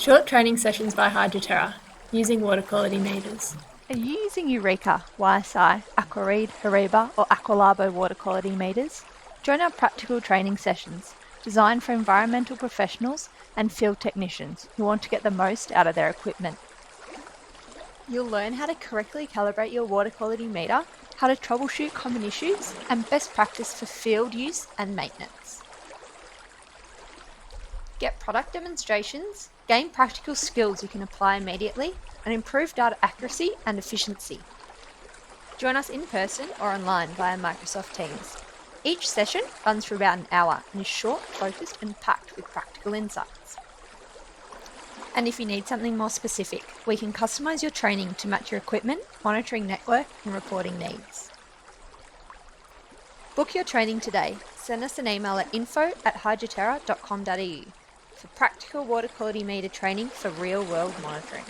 Short training sessions by HydroTerra, using water quality meters. Are you using Eureka, YSI, Aquaread, Hariba or Aqualabo water quality meters? Join our practical training sessions, designed for environmental professionals and field technicians who want to get the most out of their equipment. You'll learn how to correctly calibrate your water quality meter, how to troubleshoot common issues, and best practice for field use and maintenance. Get product demonstrations, gain practical skills you can apply immediately, and improve data accuracy and efficiency. Join us in person or online via Microsoft Teams. Each session runs for about an hour and is short, focused, and packed with practical insights. And if you need something more specific, we can customize your training to match your equipment, monitoring network, and reporting needs. Book your training today. Send us an email at info@hydroterra.com.au for practical water quality meter training for real-world monitoring.